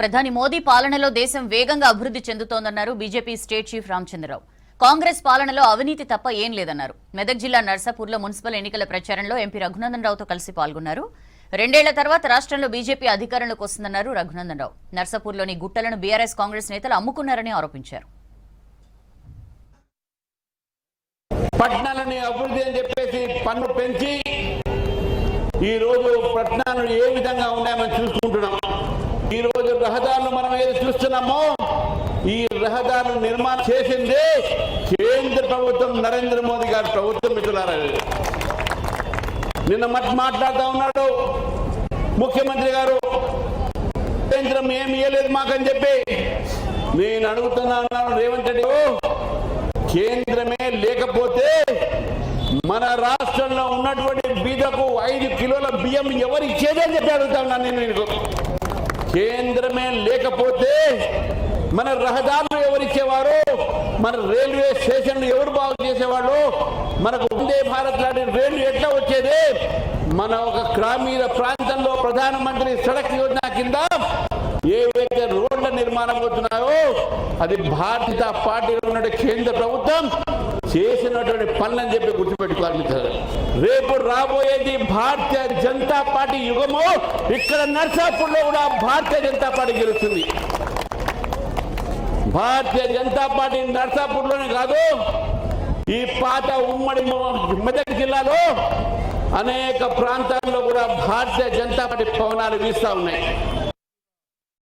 ప్రధాని మోదీ పాలనలో దేశం వేగంగా అభివృద్ధి చెందుతోందన్నారు BJP state chief Ramachandra Rao. Congress పాలనలో అవినీతి తప్ప ఏం లేదన్నారు. మెదక్ జిల్లా నర్సాపూర్లో మున్సిపల్ ఎన్నికల ప్రచారంలో ఎంపీ రఘునందన్ రావుతో కలిసి పాల్గొన్నారు. 2 ఏళ్ల తర్వాత రాష్ట్రంలో బీజేపీ అధికారంలోకి వస్తుందన్నారు రఘునందన్ రావు. నర్సాపూర్లోని గుట్టలను బీఆర్ఎస్ కాంగ్రెస్ నేతలు అమ్ముకున్నారని ఆరోపించారు. పట్టణాలని అభివృద్ధి అని చెప్పేసి పన్ను పెంచి ఈ రోజు పట్టణాలు ఏ విధంగా ఉన్నాయని చూసుకుంటున్నాం. ఈ రోజు రహదారులు మనం ఏది చూస్తున్నామో ఈ రహదారులు నిర్మాణం చేసింది కేంద్ర ప్రభుత్వం, నరేంద్ర మోదీ గారి ప్రభుత్వం. మిత్రులారా, నిన్న మాట్లాడుతూ ఉన్నాడు ముఖ్యమంత్రి గారు, కేంద్రం ఏమి ఇవ్వలేదు మాకని చెప్పి. నేను అడుగుతున్నాను రేవంత్ రెడ్డి, కేంద్రమే లేకపోతే మన రాష్ట్రంలో ఉన్నటువంటి బీదకు 5 కిలోల బియ్యం ఎవరు ఇచ్చేదని చెప్పి అడుగుతా ఉన్నాను నేను. కేంద్రమే లేకపోతే మన రహదారులు ఎవరు ఇచ్చేవారు, మన రైల్వే స్టేషన్లు ఎవరు బాగు చేసేవాళ్ళు, మనకు వందే భారత్ లాంటి రైలు ఎట్లా వచ్చేది, మన ఒక గ్రామీణ ప్రాంతంలో ప్రధానమంత్రి సడక్ యోజన కింద ఏవైతే రోడ్ల నిర్మాణం అవుతున్నాయో అది భారతీయ పార్టీలో ఉన్న కేంద్ర ప్రభుత్వం చేసినటువంటి పనులని చెప్పి గుర్తుపెట్టుకోవాలి మిత్రులు. రేపు రాబోయేది భారతీయ జనతా పార్టీ యుగము. ఇక్కడ నర్సాపూర్లో కూడా భారతీయ జనతా పార్టీ గెలుస్తుంది. భారతీయ జనతా పార్టీ నర్సాపూర్లోనే కాదు, ఈ పాత ఉమ్మడి మెదక్ జిల్లాలో అనేక ప్రాంతాల్లో కూడా భారతీయ జనతా పార్టీ పవనాలు వీస్తూ ఉన్నాయి.